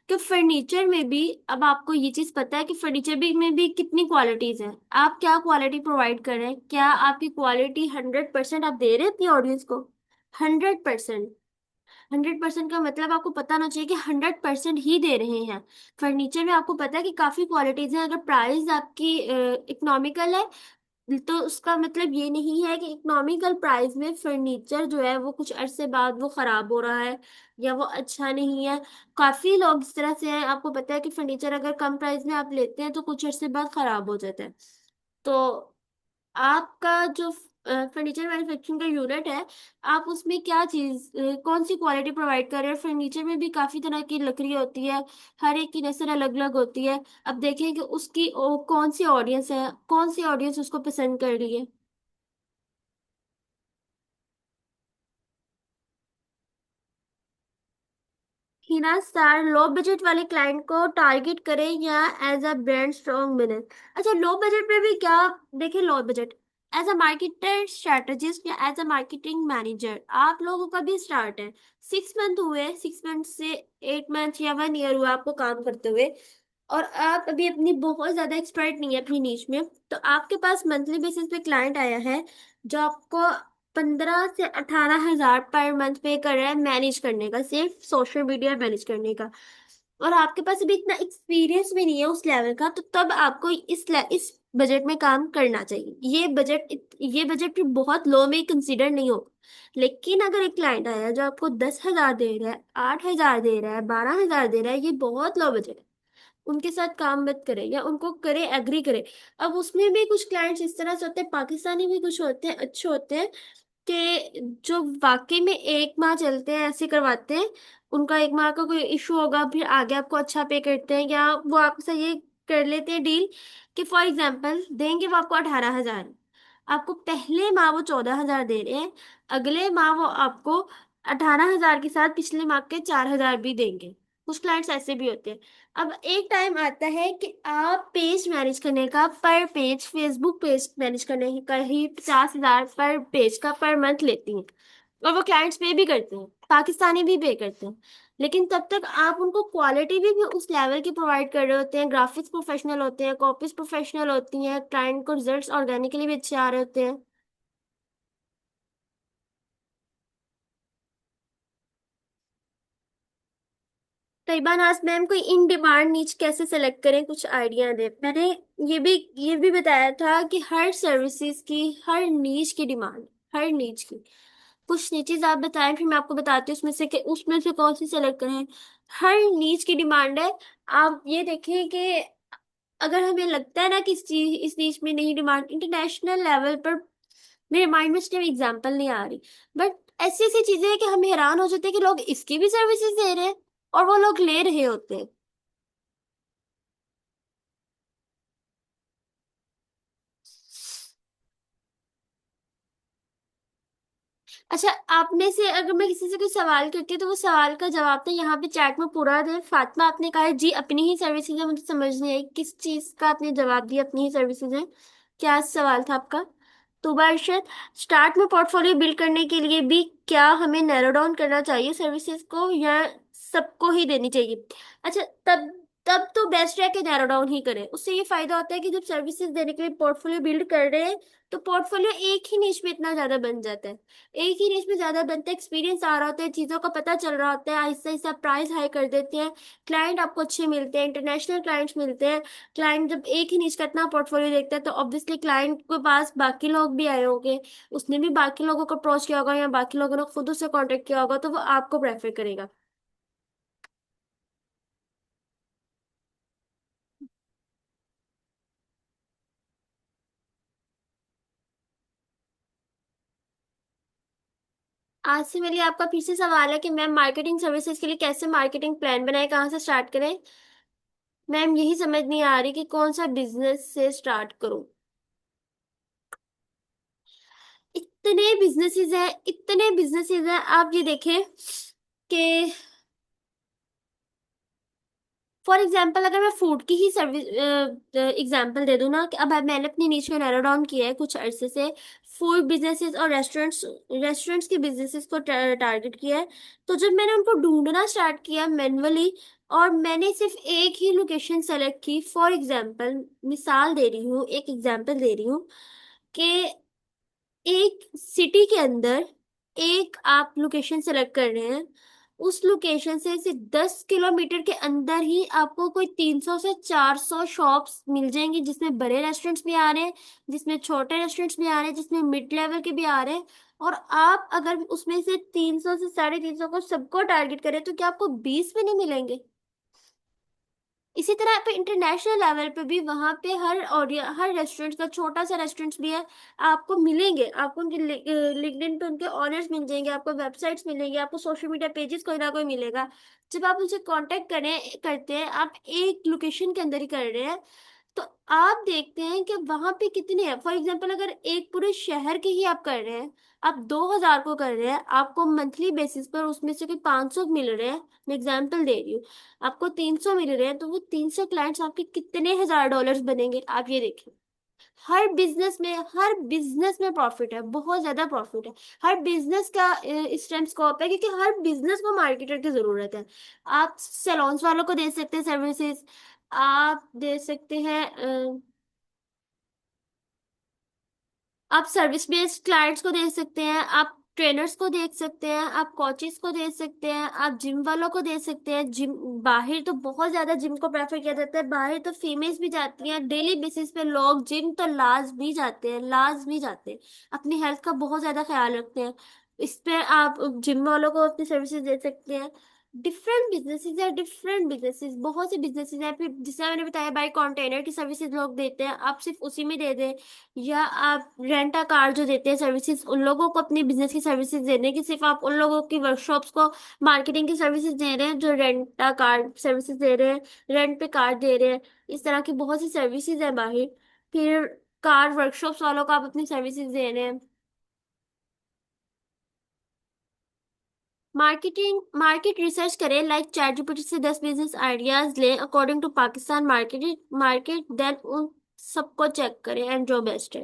S1: कि फर्नीचर में भी, अब आपको ये चीज पता है कि फर्नीचर भी में भी कितनी क्वालिटीज हैं, आप क्या क्वालिटी प्रोवाइड कर रहे हैं? क्या आपकी क्वालिटी 100% आप दे रहे हैं अपनी ऑडियंस को? 100%? 100% का मतलब आपको पता होना चाहिए कि 100% ही दे रहे हैं। फर्नीचर में आपको पता है कि काफी क्वालिटीज हैं, अगर प्राइस आपकी इकोनॉमिकल है तो उसका मतलब ये नहीं है कि इकोनॉमिकल प्राइस में फर्नीचर जो है वो कुछ अरसे बाद वो खराब हो रहा है या वो अच्छा नहीं है। काफी लोग इस तरह से हैं, आपको पता है कि फर्नीचर अगर कम प्राइस में आप लेते हैं तो कुछ अरसे बाद खराब हो जाता है। तो आपका जो फर्नीचर मैन्युफैक्चरिंग का यूनिट है, आप उसमें क्या चीज कौन सी क्वालिटी प्रोवाइड कर रहे हैं? फर्नीचर में भी काफी तरह की लकड़ी होती है, हर एक की नस्ल अलग अलग होती है। अब देखें कि उसकी कौन सी ऑडियंस है, कौन सी ऑडियंस उसको पसंद कर रही है। हिना स्टार लो बजट वाले क्लाइंट को टारगेट करें या as a brand strong business? अच्छा, लो बजट में भी क्या? देखिए, low budget as a marketer strategist या एज अ मार्केटिंग मैनेजर आप लोगों का भी स्टार्ट है। 6 मंथ हुए, 6 मंथ से 8 मंथ या 1 ईयर हुआ आपको काम करते हुए, और आप अभी अपनी बहुत ज्यादा एक्सपर्ट नहीं है अपनी नीच में, तो आपके पास मंथली बेसिस पे क्लाइंट आया है जो आपको 15 से 18 हजार पर मंथ पे कर रहा है मैनेज करने का, सिर्फ सोशल मीडिया मैनेज करने का, और आपके पास अभी इतना एक्सपीरियंस भी नहीं है उस लेवल का, तो तब आपको इस बजट में काम करना चाहिए। ये बजट भी बहुत लो में कंसीडर नहीं होगा। लेकिन अगर एक क्लाइंट आया जो आपको 10 हजार दे रहा है, 8 हजार दे रहा है, 12 हजार दे रहा है, ये बहुत लो बजट है। उनके साथ काम मत करें या उनको करे एग्री करें। अब उसमें भी कुछ क्लाइंट्स इस तरह से होते हैं, पाकिस्तानी भी कुछ होते हैं अच्छे होते हैं, कि जो वाकई में 1 माह चलते हैं ऐसे करवाते हैं। उनका 1 माह का कोई इशू होगा, फिर आगे आपको अच्छा पे करते हैं, या वो आपसे ये कर लेते हैं डील कि फॉर एग्जाम्पल देंगे वो आपको 18 हजार, आपको पहले माह वो 14 हजार दे रहे हैं, अगले माह वो आपको 18 हजार के साथ पिछले माह के 4 हजार भी देंगे। कुछ क्लाइंट्स ऐसे भी होते हैं। अब एक टाइम आता है कि आप पेज मैनेज करने का, पर पेज फेसबुक पेज मैनेज करने का ही 50 हजार पर पेज का पर मंथ लेती हैं, और वो क्लाइंट्स पे भी करते हैं, पाकिस्तानी भी पे करते हैं। लेकिन तब तक आप उनको क्वालिटी भी उस लेवल की प्रोवाइड कर रहे होते हैं, ग्राफिक्स प्रोफेशनल होते हैं, कॉपीज प्रोफेशनल होती हैं, क्लाइंट को रिजल्ट्स ऑर्गेनिकली भी अच्छे आ रहे होते हैं। तैयबा नाज मैम, कोई इन डिमांड नीच कैसे सेलेक्ट करें, कुछ आइडिया दे। मैंने ये भी बताया था कि हर सर्विसेज की, हर नीच की डिमांड, हर नीच की। कुछ नीचेज आप बताएं, फिर मैं आपको बताती हूँ उसमें से कौन सी सेलेक्ट करें। हर नीच की डिमांड है। आप ये देखिए कि अगर हमें लगता है ना कि इस नीच में नहीं डिमांड, इंटरनेशनल लेवल पर, मेरे माइंड में स्टिल एग्जांपल नहीं आ रही, बट ऐसी ऐसी चीजें हैं कि हम हैरान हो जाते हैं कि लोग इसकी भी सर्विसेज दे रहे हैं और वो लोग ले रहे होते हैं। अच्छा, आपने से अगर मैं किसी से कोई सवाल करती हूँ तो वो सवाल का जवाब तो यहाँ पे चैट में पूरा दे। फातिमा, आपने कहा है जी अपनी ही सर्विसेज है, मुझे समझ नहीं आई किस चीज का आपने जवाब दिया, अपनी ही सर्विसेज है, क्या सवाल था आपका? तो बारशत, स्टार्ट में पोर्टफोलियो बिल्ड करने के लिए भी क्या हमें नैरो डाउन करना चाहिए सर्विसेज को, या सबको ही देनी चाहिए? अच्छा, तब तब तो बेस्ट है कि नैरो डाउन ही करें। उससे ये फायदा होता है कि जब सर्विसेज देने के लिए पोर्टफोलियो बिल्ड कर रहे हैं तो पोर्टफोलियो एक ही निश में इतना ज्यादा बन जाता है, एक ही रेंज में ज्यादा बनता है, एक्सपीरियंस आ रहा होता है, चीजों का पता चल रहा होता है, आहिस्ता आहिस्ता प्राइस हाई कर देते हैं, क्लाइंट आपको अच्छे मिलते हैं, इंटरनेशनल क्लाइंट्स मिलते हैं। क्लाइंट जब एक ही निश का इतना पोर्टफोलियो देखता है तो ऑब्वियसली क्लाइंट के पास बाकी लोग भी आए होंगे, उसने भी बाकी लोगों को अप्रोच किया होगा या बाकी लोगों ने खुद उससे कांटेक्ट किया होगा, तो वो आपको प्रेफर करेगा। आज से मेरे लिए आपका फिर से सवाल है कि मैम मार्केटिंग सर्विसेज के लिए कैसे मार्केटिंग प्लान बनाए, कहाँ से स्टार्ट करें? मैम यही समझ नहीं आ रही कि कौन सा बिजनेस से स्टार्ट करूं। इतने बिजनेसेस हैं, इतने बिजनेसेस हैं, आप ये देखें कि फॉर एग्जाम्पल अगर मैं फूड की ही सर्विस एग्जाम्पल दे दूं ना, कि अब मैंने अपनी नीच में नैरो डाउन किया है कुछ अरसे से, फूड बिजनेसेस और रेस्टोरेंट्स के बिजनेसेस को टारगेट किया है। तो जब मैंने उनको ढूंढना स्टार्ट किया मैन्युअली, और मैंने सिर्फ एक ही लोकेशन सेलेक्ट की, फॉर एग्जाम्पल मिसाल दे रही हूँ, एक एग्जाम्पल दे रही हूँ कि एक सिटी के अंदर एक आप लोकेशन सेलेक्ट कर रहे हैं, उस लोकेशन से सिर्फ 10 किलोमीटर के अंदर ही आपको कोई 300 से 400 शॉप्स मिल जाएंगी, जिसमें बड़े रेस्टोरेंट्स भी आ रहे हैं, जिसमें छोटे रेस्टोरेंट्स भी आ रहे हैं, जिसमें मिड लेवल के भी आ रहे हैं। और आप अगर उसमें से 300 से 350 को सबको टारगेट करें तो क्या आपको 20 भी नहीं मिलेंगे? इसी तरह पे इंटरनेशनल लेवल पे भी वहां पे हर रेस्टोरेंट का, छोटा सा रेस्टोरेंट भी है, आपको मिलेंगे। आपको उनके लिंक्डइन पे उनके ऑनर्स मिल जाएंगे, आपको वेबसाइट्स मिलेंगे, आपको सोशल मीडिया पेजेस कोई ना कोई मिलेगा। जब आप उनसे कांटेक्ट करें करते हैं, आप एक लोकेशन के अंदर ही कर रहे हैं, तो आप देखते हैं कि वहां पे कितने हैं। फॉर एग्जाम्पल, अगर एक पूरे शहर के ही आप कर रहे हैं, आप 2000 को कर रहे हैं, आपको मंथली बेसिस पर उसमें से कोई 500 मिल रहे हैं, मैं एग्जाम्पल दे रही हूँ, आपको 300 मिल रहे हैं, तो वो 300 क्लाइंट्स आपके कितने हजार डॉलर्स बनेंगे, आप ये देखिए। हर बिजनेस में प्रॉफिट है, बहुत ज्यादा प्रॉफिट है। हर बिजनेस का इस टाइम स्कोप है, क्योंकि हर बिजनेस को मार्केटर की जरूरत है। आप सैलून्स वालों को दे सकते हैं सर्विसेज, आप दे सकते हैं, आप सर्विस बेस्ड क्लाइंट्स को दे सकते हैं, आप ट्रेनर्स को देख सकते हैं, आप कोचेस को दे सकते हैं, आप जिम वालों को दे सकते हैं। जिम बाहर तो बहुत ज्यादा जिम को प्रेफर किया जाता है, बाहर तो फीमेल्स भी जाती हैं डेली बेसिस पे, लोग जिम तो लाजमी जाते हैं, लाजमी जाते हैं, अपनी हेल्थ का बहुत ज्यादा ख्याल रखते हैं। इस पे आप जिम वालों को अपनी सर्विसेज दे सकते हैं। डिफरेंट बिजनेसेस, बहुत से बिजनेसेस हैं। फिर जिससे मैंने बताया, बाई कंटेनर की सर्विसेज लोग देते हैं, आप सिर्फ उसी में दे दें, या आप रेंट अ कार जो देते हैं सर्विसेज, उन लोगों को अपनी बिजनेस की सर्विसेज देने की, सिर्फ आप उन लोगों की वर्कशॉप्स को मार्केटिंग की सर्विसेज दे रहे हैं जो रेंट अ कार सर्विसेज दे रहे हैं, रेंट पे कार दे रहे हैं। इस तरह की बहुत सी सर्विसेज है बाहर। फिर कार वर्कशॉप्स वालों को आप अपनी सर्विसेज दे रहे हैं। मार्केट रिसर्च करें, लाइक चैट जीपीटी से 10 बिजनेस आइडियाज लें according to Pakistan market, then उन सबको चेक करें एंड जो बेस्ट है।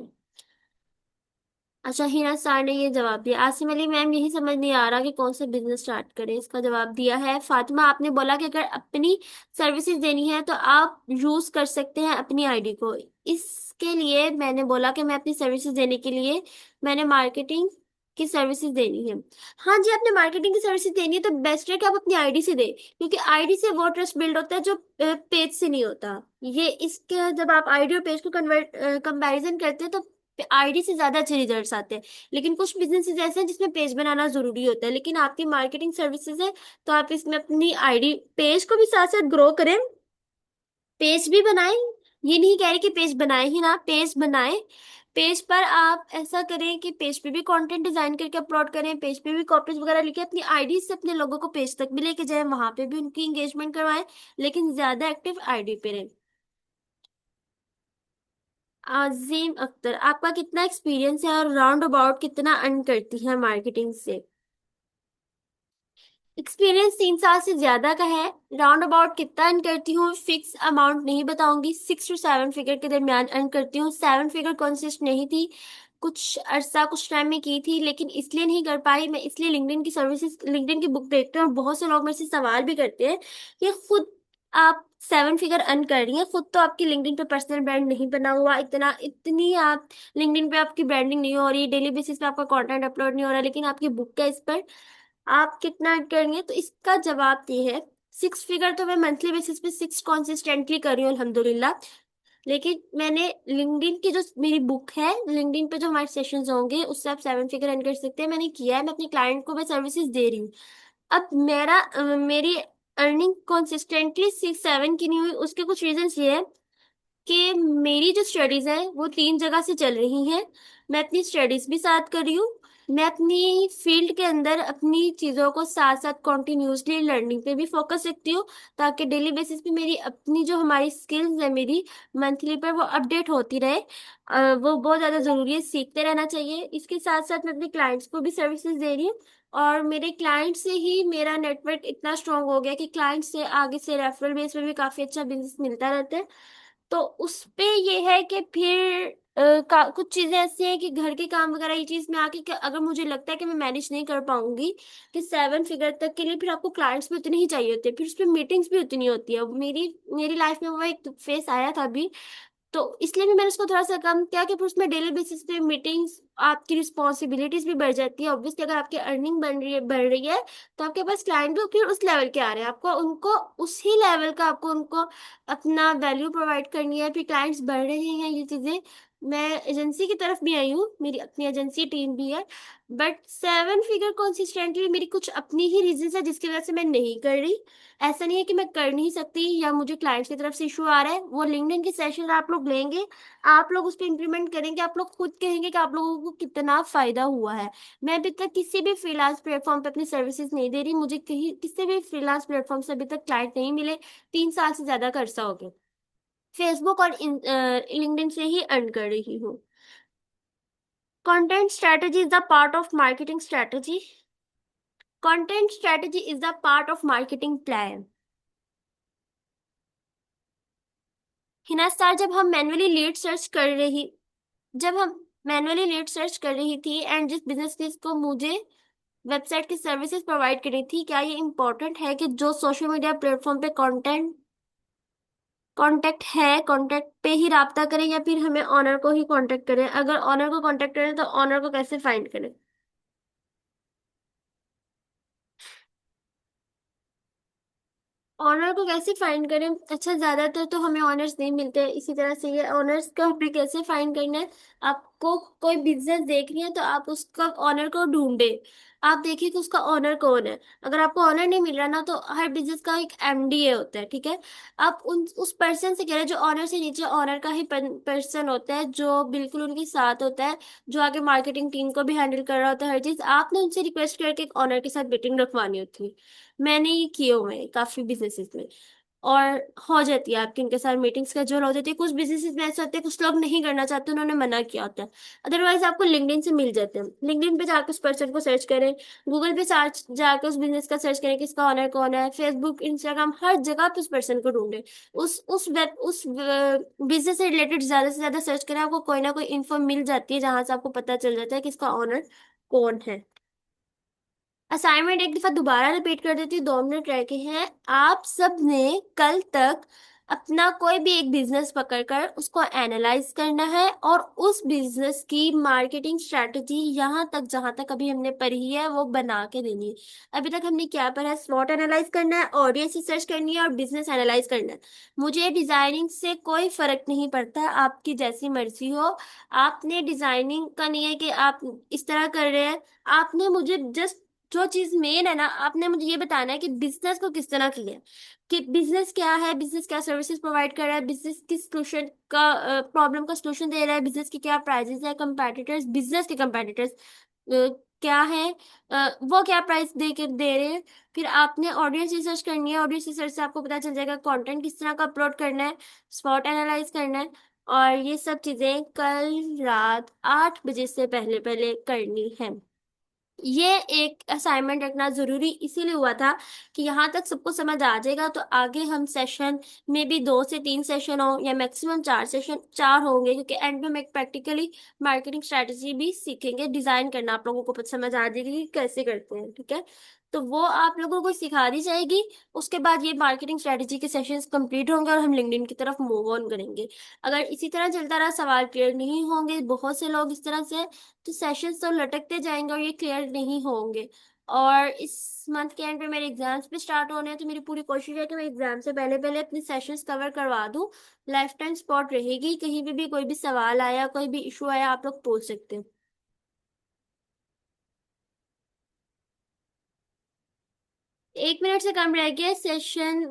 S1: अच्छा, हिना सर ने ये जवाब दिया। आसिम अली मैम, यही समझ नहीं आ रहा कि कौन सा बिजनेस स्टार्ट करें। इसका जवाब दिया है फातिमा, आपने बोला कि अगर अपनी सर्विसेज देनी है तो आप यूज कर सकते हैं अपनी आईडी को। इसके लिए मैंने बोला कि मैं अपनी सर्विसेज देने के लिए मैंने मार्केटिंग की सर्विसेज देनी है। हाँ जी, आपने मार्केटिंग की सर्विसेज देनी है तो बेस्ट है कि आप अपनी आईडी से दें, क्योंकि आईडी से वो ट्रस्ट बिल्ड होता है जो पेज से नहीं होता। ये इसके जब आप आईडी और पेज को कन्वर्ट कंपैरिजन करते हैं, तो आईडी से ज्यादा अच्छे रिजल्ट्स आते हैं। लेकिन कुछ बिजनेसेस ऐसे हैं जिसमें पेज बनाना जरूरी होता है, लेकिन आपकी मार्केटिंग सर्विसेज है तो आप इसमें अपनी आईडी, पेज को भी साथ साथ ग्रो करें, पेज भी बनाएं। ये नहीं कह रही कि पेज बनाए ही ना, पेज बनाएं। पेज पर आप ऐसा करें कि पेज पे भी कंटेंट डिजाइन करके अपलोड करें, पेज पे भी कॉपीज वगैरह लिखे, अपनी आईडी से अपने लोगों को पेज तक भी लेके जाएं, वहां पे भी उनकी इंगेजमेंट करवाएं, लेकिन ज्यादा एक्टिव आईडी पे रहें। अजीम अख्तर, आपका कितना एक्सपीरियंस है और राउंड अबाउट कितना अर्न करती है मार्केटिंग से? एक्सपीरियंस 3 साल से ज्यादा का है। राउंड अबाउट कितना अर्न करती हूँ फिक्स अमाउंट नहीं बताऊंगी, 6 to 7 फिगर के दरमियान अर्न करती हूँ। 7 फिगर कॉन्सिस्ट नहीं थी, कुछ अरसा कुछ टाइम में की थी, लेकिन इसलिए नहीं कर पाई मैं, इसलिए लिंक्डइन की सर्विसेज, लिंक्डइन की बुक देखते हैं और बहुत से लोग मेरे से सवाल भी करते हैं कि खुद आप 7 फिगर अर्न कर रही हैं, खुद तो आपकी लिंक्डइन पे पर्सनल ब्रांड नहीं बना हुआ, इतना इतनी आप लिंक्डइन पे आपकी ब्रांडिंग नहीं हो रही, डेली बेसिस पे आपका कंटेंट अपलोड नहीं हो रहा, लेकिन आपकी बुक है, इस पर आप कितना अर्न करेंगे? तो इसका जवाब ये है, 6 फिगर तो मैं मंथली बेसिस पे 6 कॉन्सिस्टेंटली कर रही हूँ अल्हम्दुलिल्लाह। लेकिन मैंने लिंक्डइन की जो मेरी बुक है, लिंक्डइन पे जो हमारे सेशंस होंगे उससे आप 7 फिगर अर्न कर सकते हैं, मैंने किया है, मैं अपने क्लाइंट को मैं सर्विसेज दे रही हूँ। अब मेरी अर्निंग कंसिस्टेंटली 6 7 की नहीं हुई, उसके कुछ रीजंस ये है कि मेरी जो स्टडीज है वो 3 जगह से चल रही हैं। मैं अपनी स्टडीज भी साथ कर रही हूँ, मैं अपनी फील्ड के अंदर अपनी चीज़ों को साथ साथ कॉन्टिन्यूसली लर्निंग पे भी फोकस रखती हूँ, ताकि डेली बेसिस पे मेरी अपनी जो हमारी स्किल्स है मेरी मंथली पर वो अपडेट होती रहे। वो बहुत ज़्यादा ज़रूरी है, सीखते रहना चाहिए। इसके साथ साथ मैं अपने क्लाइंट्स को भी सर्विसेज दे रही हूँ, और मेरे क्लाइंट से ही मेरा नेटवर्क इतना स्ट्रांग हो गया कि क्लाइंट से आगे से रेफरल बेस पे भी काफ़ी अच्छा बिजनेस मिलता रहता है। तो उस पे ये है कि फिर कुछ चीजें ऐसी हैं कि घर के काम वगैरह ये चीज में आके कि अगर मुझे लगता है कि मैं मैनेज नहीं कर पाऊंगी कि 7 फिगर तक के लिए, फिर आपको क्लाइंट्स भी उतने ही चाहिए होते हैं, फिर उस पर मीटिंग्स भी उतनी होती है। मेरी मेरी लाइफ में वो एक फेस आया था अभी, तो इसलिए भी मैंने उसको थोड़ा सा कम किया कि फिर उसमें डेली बेसिस पे मीटिंग्स, आपकी रिस्पॉन्सिबिलिटीज भी बढ़ जाती है ऑब्वियसली। अगर आपकी अर्निंग बढ़ रही है तो आपके पास क्लाइंट भी फिर उस लेवल के आ रहे हैं, आपको उनको उसी लेवल का आपको उनको अपना वैल्यू प्रोवाइड करनी है। फिर क्लाइंट्स बढ़ रहे हैं, ये चीजें। मैं एजेंसी की तरफ भी आई हूँ, मेरी अपनी एजेंसी टीम भी है, बट 7 फिगर कंसिस्टेंटली मेरी कुछ अपनी ही रीजंस है जिसकी वजह से मैं नहीं कर रही। ऐसा नहीं है कि मैं कर नहीं सकती या मुझे क्लाइंट्स की तरफ से इशू आ रहा है। वो लिंक्डइन के सेशन आप लोग लेंगे, आप लोग उस पर इम्प्लीमेंट करेंगे, आप लोग खुद कहेंगे कि आप लोगों को कितना फायदा हुआ है। मैं अभी तक किसी भी फ्रीलांस प्लेटफॉर्म पे अपनी सर्विसेज नहीं दे रही, मुझे कहीं किसी भी फ्रीलांस प्लेटफॉर्म से अभी तक क्लाइंट नहीं मिले। 3 साल से ज्यादा का अरसा हो गया, फेसबुक और लिंक्डइन से ही अर्न कर रही हूँ। Content strategy is the part of marketing strategy. Content strategy is the part of marketing plan. Hina star, जब हम मैनुअली लीड सर्च कर रही थी एंड जिस बिजनेस को मुझे वेबसाइट की सर्विसेज प्रोवाइड करी थी, क्या ये इम्पोर्टेंट है कि जो सोशल मीडिया प्लेटफॉर्म पे कांटेक्ट है, कांटेक्ट पे ही राब्ता करें या फिर हमें ऑनर को ही कांटेक्ट करें? अगर ऑनर को कांटेक्ट करें तो ऑनर को कैसे फाइंड करें? ऑनर को कैसे फाइंड करें? अच्छा, ज्यादातर तो हमें ऑनर्स नहीं मिलते हैं, इसी तरह से ये ऑनर्स का हमें कैसे फाइंड करना है? आपको कोई बिजनेस देख रही है तो आप उसका ऑनर को ढूंढे, आप देखिए कि उसका ऑनर कौन है। अगर आपको ऑनर नहीं मिल रहा ना, तो हर बिजनेस का एक एमडीए होता है, ठीक है? आप उस पर्सन से कह रहे हैं जो ऑनर से नीचे ऑनर का ही पर्सन होता है, जो बिल्कुल उनके साथ होता है, जो आगे मार्केटिंग टीम को भी हैंडल कर रहा होता है, हर चीज आपने उनसे रिक्वेस्ट करके एक ऑनर के साथ मीटिंग रखवानी होती है। मैंने ये किए हुए हैं काफी बिजनेसेस में, और हो जाती है आपकी उनके साथ मीटिंग स्केड्यूल हो जाती है। कुछ बिजनेसेस में ऐसे होते हैं, कुछ लोग नहीं करना चाहते, उन्होंने मना किया होता है। अदरवाइज आपको लिंक्डइन से मिल जाते हैं, लिंक्डइन पे जाकर उस पर्सन को सर्च करें, गूगल पे सर्च जाकर उस बिजनेस का सर्च करें कि इसका ऑनर कौन है, फेसबुक इंस्टाग्राम हर जगह पे उस पर्सन को ढूंढें। उस बिजनेस से रिलेटेड ज्यादा से ज्यादा सर्च करें, आपको कोई ना कोई इन्फो मिल जाती है जहां से आपको पता चल जाता है कि इसका ऑनर कौन है। असाइनमेंट एक दफा दोबारा रिपीट कर देती हूँ, 2 मिनट रह गए हैं। आप सब ने कल तक अपना कोई भी एक बिजनेस पकड़कर उसको एनालाइज करना है और उस बिजनेस की मार्केटिंग स्ट्रेटजी यहाँ तक जहां तक अभी हमने पढ़ी है वो बना के देनी है। अभी तक हमने क्या पढ़ा है? स्लॉट एनालाइज करना है, ऑडियंस रिसर्च करनी है और बिजनेस एनालाइज करना है। मुझे डिजाइनिंग से कोई फर्क नहीं पड़ता, आपकी जैसी मर्जी हो। आपने डिजाइनिंग का नहीं है कि आप इस तरह कर रहे हैं, आपने मुझे जस्ट जो चीज मेन है ना, आपने मुझे ये बताना है कि बिजनेस को किस तरह किया है, कि बिजनेस क्या है, बिजनेस क्या सर्विसेज प्रोवाइड कर रहा है, बिजनेस किस सोल्यूशन का प्रॉब्लम का सोल्यूशन दे रहा है, बिजनेस की क्या प्राइजेस है, कंपेटिटर्स बिजनेस के कंपेटिटर्स क्या है, वो क्या प्राइस दे के दे रहे हैं। फिर आपने ऑडियंस रिसर्च करनी है, ऑडियंस रिसर्च से आपको पता चल जाएगा कंटेंट किस तरह का अपलोड करना है, स्पॉट एनालाइज करना है। और ये सब चीजें कल रात 8 बजे से पहले पहले करनी है। ये एक असाइनमेंट रखना जरूरी इसीलिए हुआ था कि यहाँ तक सबको समझ आ जाएगा, तो आगे हम सेशन में भी 2 से 3 सेशन हो या मैक्सिमम 4 सेशन, 4 होंगे, क्योंकि एंड में हम एक प्रैक्टिकली मार्केटिंग स्ट्रेटेजी भी सीखेंगे, डिजाइन करना आप लोगों को समझ आ जाएगी कि कैसे करते हैं, ठीक है? तो वो आप लोगों को सिखा दी जाएगी। उसके बाद ये मार्केटिंग स्ट्रेटेजी के सेशंस कंप्लीट होंगे और हम लिंक्डइन की तरफ मूव ऑन करेंगे। अगर इसी तरह चलता रहा, सवाल क्लियर नहीं होंगे, बहुत से लोग इस तरह से, तो सेशंस तो लटकते जाएंगे और ये क्लियर नहीं होंगे। और इस मंथ के एंड पे मेरे एग्जाम्स भी स्टार्ट होने हैं, तो मेरी पूरी कोशिश है कि मैं एग्जाम से पहले पहले अपने सेशंस कवर करवा दूं। लाइफ टाइम सपोर्ट रहेगी, कहीं भी कोई भी सवाल आया, कोई भी इशू आया, आप लोग पूछ सकते हैं। 1 मिनट से कम रह गया सेशन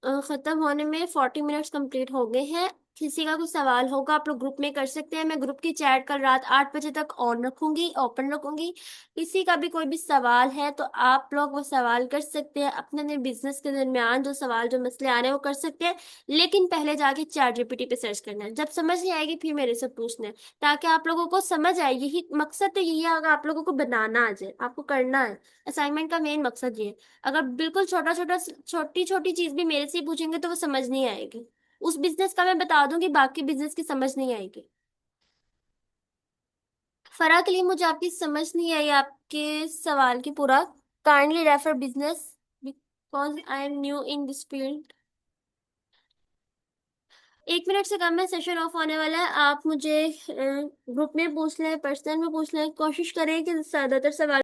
S1: खत्म होने में, 40 मिनट्स कंप्लीट हो गए हैं। किसी का कुछ सवाल होगा आप लोग ग्रुप में कर सकते हैं, मैं ग्रुप की चैट कल रात 8 बजे तक ऑन रखूंगी, ओपन रखूंगी। किसी का भी कोई भी सवाल है तो आप लोग वो सवाल कर सकते हैं, अपने अपने बिजनेस के दरमियान जो सवाल जो मसले आ रहे हैं वो कर सकते हैं। लेकिन पहले जाके चैट जीपीटी पे सर्च करना है, जब समझ नहीं आएगी फिर मेरे से पूछना है, ताकि आप लोगों को समझ आए। यही मकसद तो यही है, अगर आप लोगों को बनाना आ जाए, आपको करना है। असाइनमेंट का मेन मकसद ये है। अगर बिल्कुल छोटा छोटा छोटी छोटी चीज भी मेरे से ही पूछेंगे तो वो समझ नहीं आएगी। उस बिजनेस का मैं बता दूंगी, बाकी बिजनेस की समझ नहीं आएगी। फराह के लिए मुझे आपकी समझ नहीं आई आपके सवाल की पूरा। Kindly refer business because I am new in this field. 1 minute से कम में सेशन ऑफ होने वाला है। आप मुझे ग्रुप में पूछ लें, पर्सनल में पूछ लें, कोशिश करें कि ज्यादातर सवाल